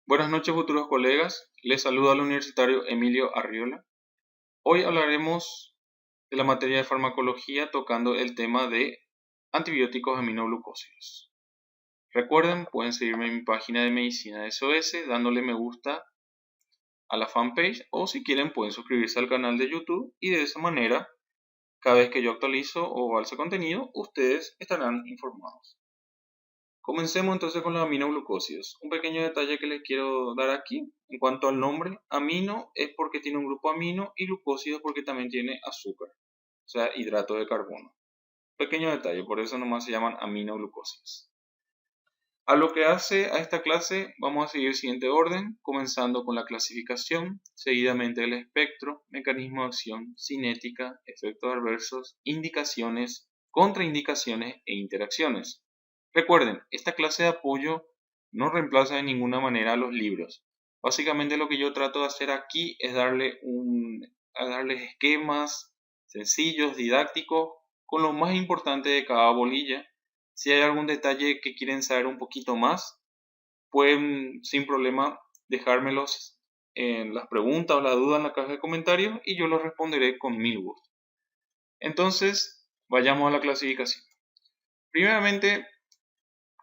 Buenas noches, futuros colegas. Les saluda al universitario Emilio Arriola. Hoy hablaremos de la materia de farmacología tocando el tema de antibióticos aminoglucósidos. Recuerden, pueden seguirme en mi página de Medicina SOS dándole me gusta a la fanpage o si quieren pueden suscribirse al canal de YouTube y de esa manera, cada vez que yo actualizo o alce contenido, ustedes estarán informados. Comencemos entonces con los aminoglucósidos. Un pequeño detalle que les quiero dar aquí en cuanto al nombre. Amino es porque tiene un grupo amino y glucósidos porque también tiene azúcar, o sea, hidratos de carbono. Pequeño detalle, por eso nomás se llaman aminoglucósidos. A lo que hace a esta clase vamos a seguir el siguiente orden, comenzando con la clasificación, seguidamente el espectro, mecanismo de acción, cinética, efectos adversos, indicaciones, contraindicaciones e interacciones. Recuerden, esta clase de apoyo no reemplaza de ninguna manera a los libros. Básicamente lo que yo trato de hacer aquí es darles esquemas sencillos, didácticos, con lo más importante de cada bolilla. Si hay algún detalle que quieren saber un poquito más, pueden sin problema dejármelos en las preguntas o la duda en la caja de comentarios y yo los responderé con mil gusto. Entonces, vayamos a la clasificación. Primeramente,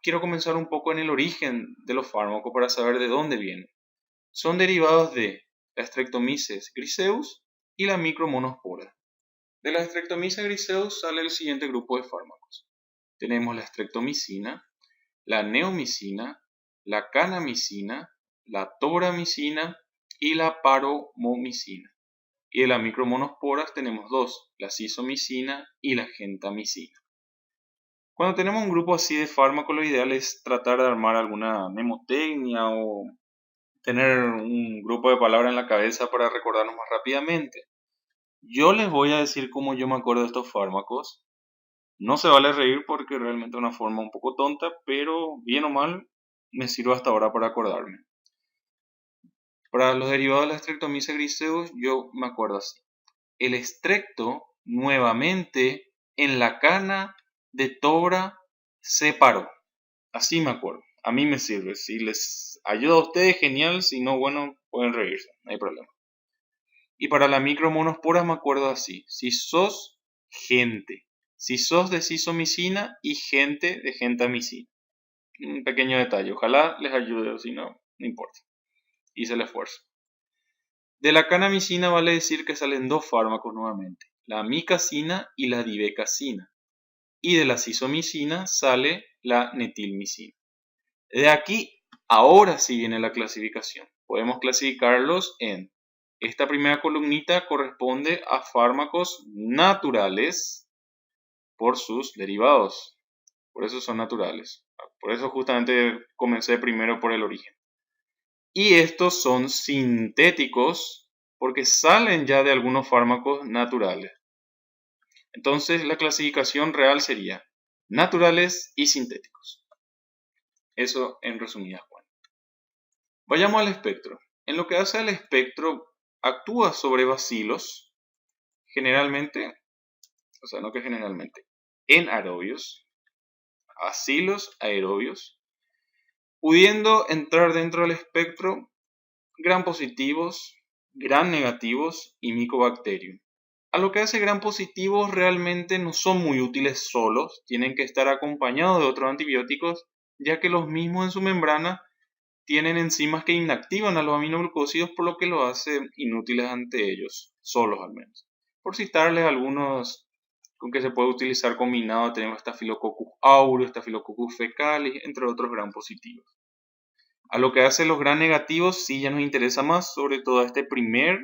quiero comenzar un poco en el origen de los fármacos para saber de dónde vienen. Son derivados de la Streptomyces griseus y la Micromonospora. De la Streptomyces griseus sale el siguiente grupo de fármacos. Tenemos la streptomicina, la neomicina, la kanamicina, la toramicina y la paromomicina. Y de las micromonosporas tenemos dos, la cisomicina y la gentamicina. Cuando tenemos un grupo así de fármacos, lo ideal es tratar de armar alguna mnemotecnia o tener un grupo de palabras en la cabeza para recordarnos más rápidamente. Yo les voy a decir cómo yo me acuerdo de estos fármacos. No se vale reír porque realmente es una forma un poco tonta, pero bien o mal me sirve hasta ahora para acordarme. Para los derivados de la Streptomyces griseus yo me acuerdo así. El estrecto nuevamente en la cana de Tora se paró. Así me acuerdo. A mí me sirve. Si les ayuda a ustedes, genial. Si no, bueno, pueden reírse. No hay problema. Y para la micromonospora me acuerdo así. Si sos gente. Si sos de cisomicina y gente de gentamicina. Un pequeño detalle. Ojalá les ayude o si no, no importa. Hice el esfuerzo. De la kanamicina vale decir que salen dos fármacos nuevamente. La amicacina y la divecacina. Y de la cisomicina sale la netilmicina. De aquí, ahora sí viene la clasificación. Podemos clasificarlos en, esta primera columnita corresponde a fármacos naturales por sus derivados. Por eso son naturales. Por eso justamente comencé primero por el origen. Y estos son sintéticos porque salen ya de algunos fármacos naturales. Entonces la clasificación real sería naturales y sintéticos. Eso en resumidas cuentas. Vayamos al espectro. En lo que hace al espectro, actúa sobre bacilos, generalmente, en aerobios, bacilos aerobios, pudiendo entrar dentro del espectro gram positivos, gram negativos y Mycobacterium. A lo que hace gram positivos realmente no son muy útiles solos, tienen que estar acompañados de otros antibióticos, ya que los mismos en su membrana tienen enzimas que inactivan a los aminoglucósidos, por lo que lo hace inútiles ante ellos, solos al menos. Por citarles algunos con que se puede utilizar combinado, tenemos Staphylococcus aureus, Staphylococcus fecalis, entre otros gram positivos. A lo que hace los gram negativos sí ya nos interesa más, sobre todo este primer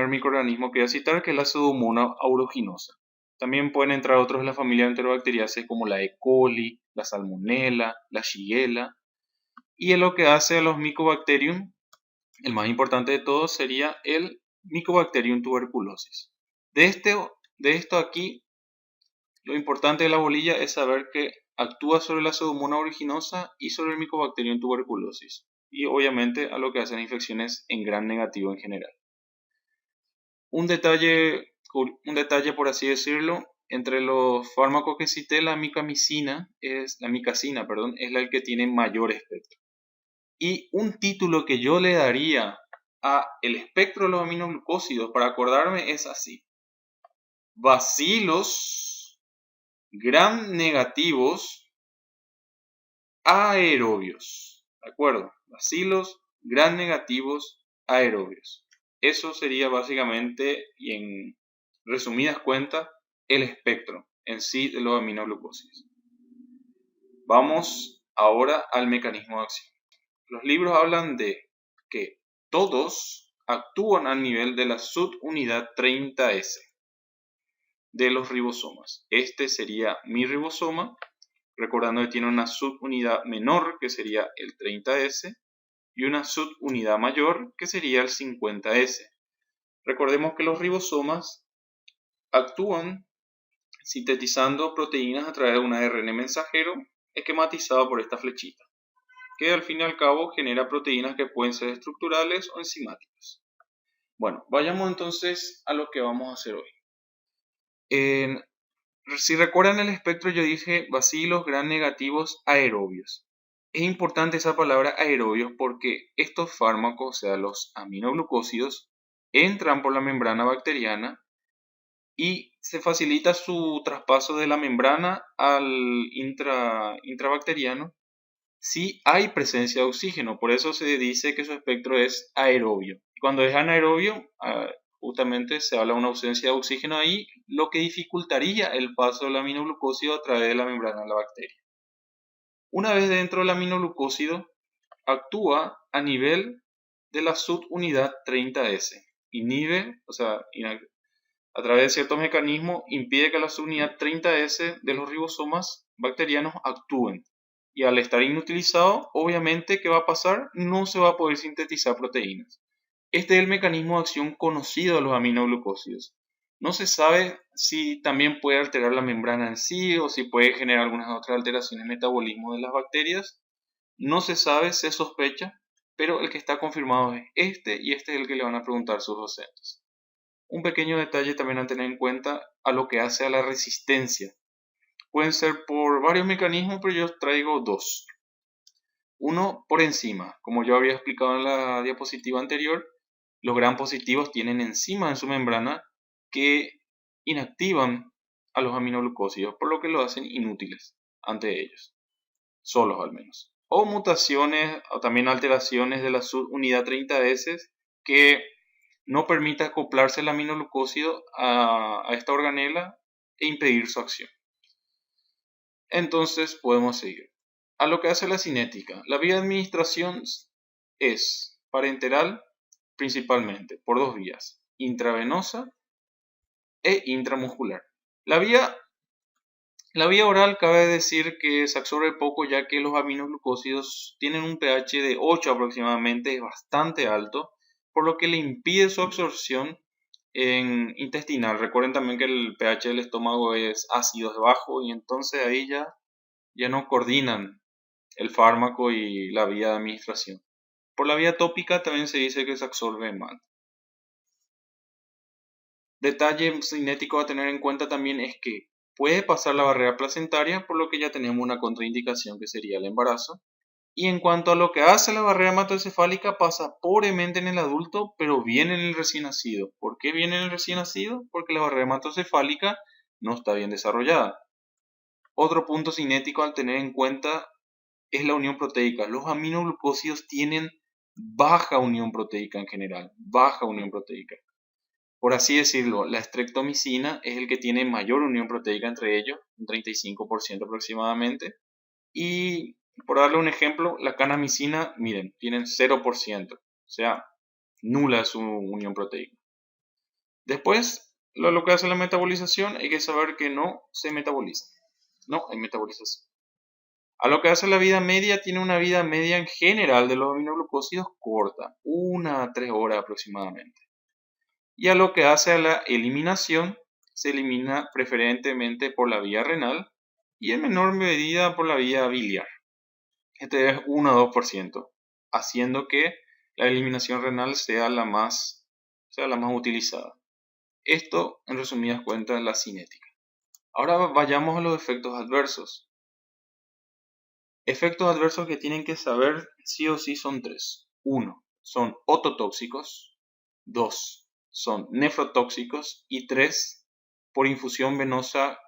microorganismo que voy a citar, que es la Pseudomonas aeruginosa. También pueden entrar otros de la familia Enterobacteriaceae como la E. coli, la Salmonella, la Shigella. Y en lo que hace a los Mycobacterium, el más importante de todos sería el Mycobacterium tuberculosis. De esto aquí, lo importante de la bolilla es saber que actúa sobre la Pseudomonas aeruginosa y sobre el Mycobacterium tuberculosis. Y obviamente a lo que hacen infecciones en gram negativo en general. Un detalle por así decirlo, entre los fármacos que cité, la micacina, es la que tiene mayor espectro. Y un título que yo le daría a el espectro de los aminoglucósidos para acordarme es así: bacilos gram negativos aerobios. ¿De acuerdo? Bacilos gram negativos aerobios. Eso sería básicamente, y en resumidas cuentas, el espectro en sí de los aminoglucósidos. Vamos ahora al mecanismo de acción. Los libros hablan de que todos actúan a nivel de la subunidad 30S de los ribosomas. Este sería mi ribosoma, recordando que tiene una subunidad menor que sería el 30S y una subunidad mayor que sería el 50S. Recordemos que los ribosomas actúan sintetizando proteínas a través de un ARN mensajero esquematizado por esta flechita, que al fin y al cabo genera proteínas que pueden ser estructurales o enzimáticas. Bueno, vayamos entonces a lo que vamos a hacer hoy. Si recuerdan el espectro, yo dije bacilos gram negativos aerobios. Es importante esa palabra aerobios porque estos fármacos, o sea, los aminoglucósidos, entran por la membrana bacteriana y se facilita su traspaso de la membrana al intrabacteriano si hay presencia de oxígeno. Por eso se dice que su espectro es aerobio. Cuando es anaerobio, justamente se habla de una ausencia de oxígeno ahí, lo que dificultaría el paso del aminoglucósido a través de la membrana de la bacteria. Una vez dentro del aminoglucósido, actúa a nivel de la subunidad 30S. Inhibe, o sea, a través de ciertos mecanismos, impide que la subunidad 30S de los ribosomas bacterianos actúen. Y al estar inutilizado, obviamente, ¿qué va a pasar? No se va a poder sintetizar proteínas. Este es el mecanismo de acción conocido de los aminoglucósidos. No se sabe si también puede alterar la membrana en sí o si puede generar algunas otras alteraciones en el metabolismo de las bacterias. No se sabe, se sospecha, pero el que está confirmado es este y este es el que le van a preguntar sus docentes. Un pequeño detalle también a tener en cuenta a lo que hace a la resistencia. Pueden ser por varios mecanismos, pero yo traigo dos. Uno, por enzima. Como yo había explicado en la diapositiva anterior, los gram positivos tienen enzimas en su membrana que inactivan a los aminoglucósidos, por lo que lo hacen inútiles ante ellos, solos al menos. O mutaciones o también alteraciones de la subunidad 30S que no permita acoplarse el aminoglucósido a esta organela e impedir su acción. Entonces podemos seguir. A lo que hace la cinética. La vía de administración es parenteral principalmente por dos vías, intravenosa e intramuscular. La vía oral cabe decir que se absorbe poco ya que los aminoglucósidos tienen un pH de 8 aproximadamente, es bastante alto, por lo que le impide su absorción intestinal. Recuerden también que el pH del estómago es ácido, es bajo, y entonces ahí ya no coordinan el fármaco y la vía de administración. Por la vía tópica también se dice que se absorbe mal. Detalle cinético a tener en cuenta también es que puede pasar la barrera placentaria, por lo que ya tenemos una contraindicación que sería el embarazo. Y en cuanto a lo que hace la barrera hematoencefálica, pasa pobremente en el adulto, pero bien en el recién nacido. ¿Por qué viene en el recién nacido? Porque la barrera hematoencefálica no está bien desarrollada. Otro punto cinético al tener en cuenta es la unión proteica. Los aminoglucósidos tienen baja unión proteica en general, baja unión proteica. Por así decirlo, la streptomicina es el que tiene mayor unión proteica entre ellos, un 35% aproximadamente. Y por darle un ejemplo, la kanamicina, miren, tienen 0%, o sea, nula su unión proteica. Después, lo que hace la metabolización, hay que saber que no se metaboliza, no hay metabolización. A lo que hace la vida media, tiene una vida media en general de los aminoglucósidos corta, 1 a 3 horas aproximadamente. Y a lo que hace a la eliminación, se elimina preferentemente por la vía renal y en menor medida por la vía biliar. Este es 1 a 2%, haciendo que la eliminación renal sea la más utilizada. Esto, en resumidas cuentas, es la cinética. Ahora vayamos a los efectos adversos. Efectos adversos que tienen que saber sí o sí son 3. 1. Son ototóxicos. 2. Son nefrotóxicos. Y 3. Por infusión venosa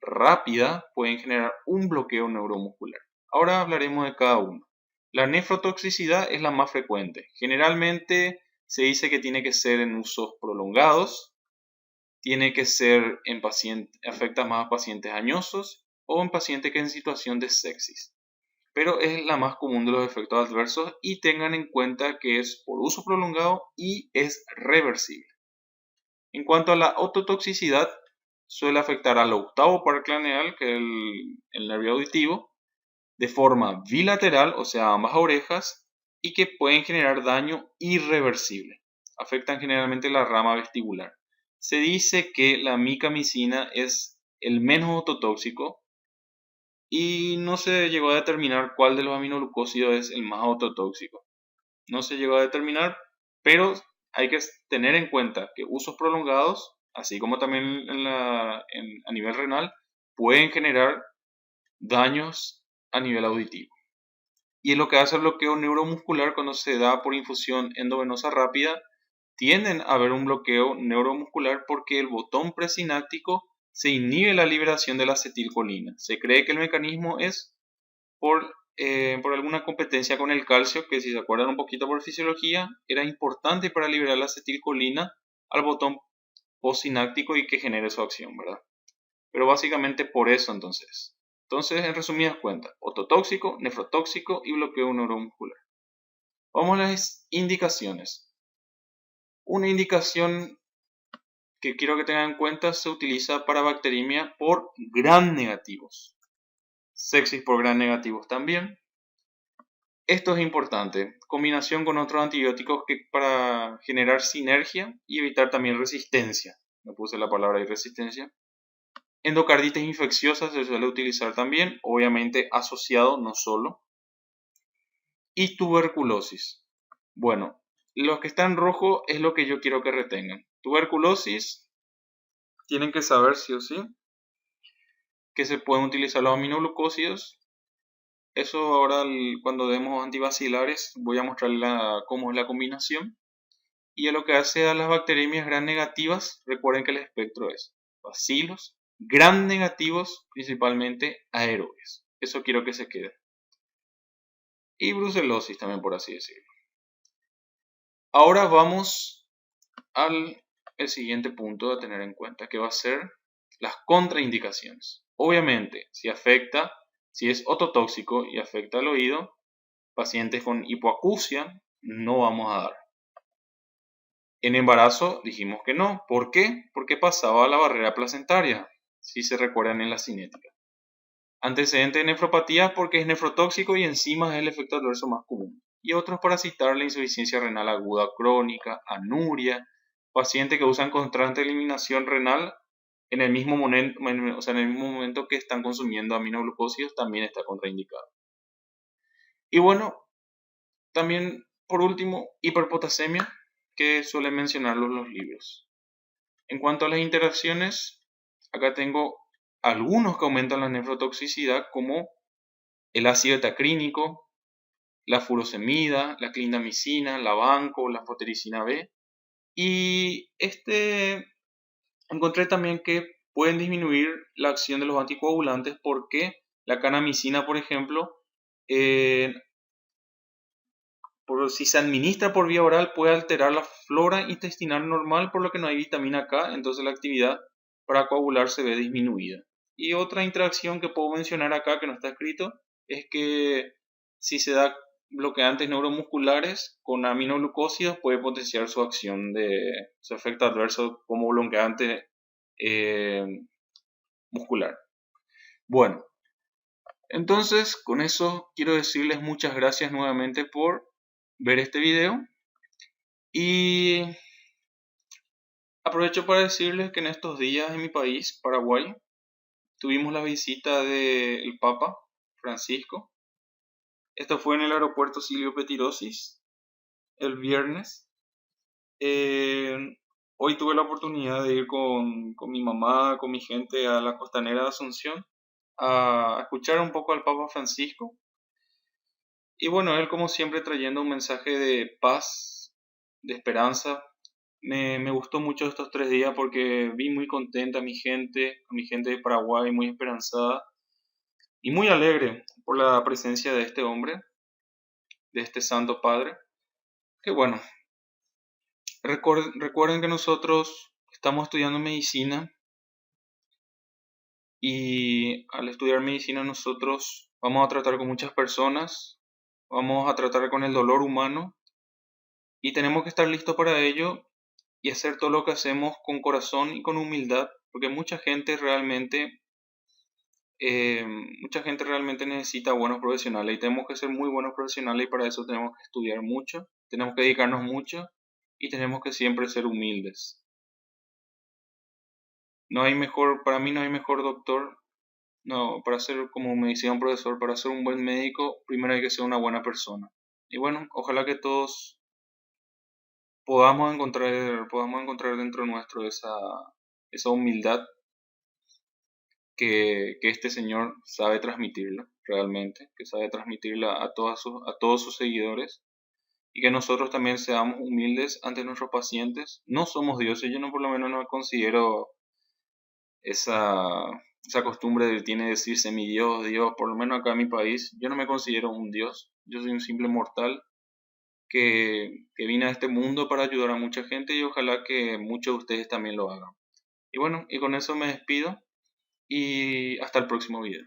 rápida pueden generar un bloqueo neuromuscular. Ahora hablaremos de cada uno. La nefrotoxicidad es la más frecuente. Generalmente se dice que tiene que ser en usos prolongados, tiene que ser en pacientes, afecta más a pacientes añosos o en pacientes que en situación de sepsis. Pero es la más común de los efectos adversos y tengan en cuenta que es por uso prolongado y es reversible. En cuanto a la ototoxicidad, suele afectar al octavo par craneal, que es el nervio auditivo, de forma bilateral, o sea, ambas orejas, y que pueden generar daño irreversible. Afectan generalmente la rama vestibular. Se dice que la micamicina es el menos ototóxico y no se llegó a determinar cuál de los aminoglucósidos es el más ototóxico. No se llegó a determinar, pero hay que tener en cuenta que usos prolongados, así como también a nivel renal, pueden generar daños a nivel auditivo. Y es lo que hace el bloqueo neuromuscular cuando se da por infusión endovenosa rápida, tienden a haber un bloqueo neuromuscular porque el botón presináptico se inhibe la liberación de la acetilcolina. Se cree que el mecanismo es por alguna competencia con el calcio, que si se acuerdan un poquito por fisiología, era importante para liberar la acetilcolina al botón postsináptico y que genere su acción, ¿verdad? Pero básicamente por eso entonces. Entonces, en resumidas cuentas, ototóxico, nefrotóxico y bloqueo neuromuscular. Vamos a las indicaciones. Una indicación que quiero que tengan en cuenta se utiliza para bacteremia por gram negativos. Sepsis por gram negativos también. Esto es importante, combinación con otros antibióticos para generar sinergia y evitar también resistencia. Me puse la palabra de resistencia. Endocarditis infecciosa se suele utilizar también, obviamente asociado, no solo. Y tuberculosis. Bueno, lo que está en rojo es lo que yo quiero que retengan. Tuberculosis, tienen que saber sí o sí que se pueden utilizar los aminoglucósidos. Eso ahora cuando demos antibacilares voy a mostrarles cómo es la combinación. Y a lo que hace a las bacteremias gram negativas, recuerden que el espectro es bacilos, gram negativos, principalmente aerobios. Eso quiero que se quede. Y brucelosis también, por así decirlo. Ahora vamos al siguiente punto a tener en cuenta, que va a ser las contraindicaciones. Obviamente, si es ototóxico y afecta al oído, pacientes con hipoacusia no vamos a dar. En embarazo dijimos que no. ¿Por qué? Porque pasaba la barrera placentaria, si se recuerdan en la cinética. Antecedente de nefropatía porque es nefrotóxico y encima es el efecto adverso más común. Y otros para citar la insuficiencia renal aguda crónica, anuria, pacientes que usan constante eliminación renal en el mismo momento que están consumiendo aminoglucósidos también está contraindicado. Y bueno, también por último, hiperpotasemia, que suelen mencionarlo los libros. En cuanto a las interacciones, acá tengo algunos que aumentan la nefrotoxicidad, como el ácido etacrínico, la furosemida, la clindamicina, la banco, la fotericina B. Y encontré también que pueden disminuir la acción de los anticoagulantes porque la canamicina, por ejemplo, si se administra por vía oral puede alterar la flora intestinal normal, por lo que no hay vitamina K, entonces la actividad para coagular se ve disminuida. Y otra interacción que puedo mencionar acá que no está escrito es que si se da bloqueantes neuromusculares con aminoglucósidos puede potenciar su acción de su efecto adverso como bloqueante muscular. Bueno, entonces con eso quiero decirles muchas gracias nuevamente por ver este video y aprovecho para decirles que en estos días en mi país, Paraguay, tuvimos la visita del Papa Francisco. Esto fue en el aeropuerto Silvio Petirosis el viernes. Hoy tuve la oportunidad de ir con mi mamá, con mi gente a la costanera de Asunción a escuchar un poco al Papa Francisco. Y bueno, él como siempre trayendo un mensaje de paz, de esperanza. Me gustó mucho estos 3 días porque vi muy contenta a mi gente de Paraguay, muy esperanzada y muy alegre por la presencia de este hombre, de este Santo Padre. Que bueno, recuerden que nosotros estamos estudiando medicina y al estudiar medicina nosotros vamos a tratar con muchas personas, vamos a tratar con el dolor humano y tenemos que estar listos para ello y hacer todo lo que hacemos con corazón y con humildad, porque eh, mucha gente realmente necesita buenos profesionales y tenemos que ser muy buenos profesionales y para eso tenemos que estudiar mucho, tenemos que dedicarnos mucho y tenemos que siempre ser humildes. No hay mejor, para mí no hay mejor doctor, no, para ser, como me decía un profesor, para ser un buen médico, primero hay que ser una buena persona. Y bueno, ojalá que todos podamos encontrar dentro nuestro esa humildad que este Señor sabe transmitirla realmente, que sabe transmitirla a todos sus seguidores y que nosotros también seamos humildes ante nuestros pacientes. No somos dioses, yo no por lo menos no considero esa, esa costumbre de tiene decirse mi Dios, Dios, por lo menos acá en mi país, yo no me considero un Dios, yo soy un simple mortal que vine a este mundo para ayudar a mucha gente y ojalá que muchos de ustedes también lo hagan. Y bueno, y con eso me despido y hasta el próximo video.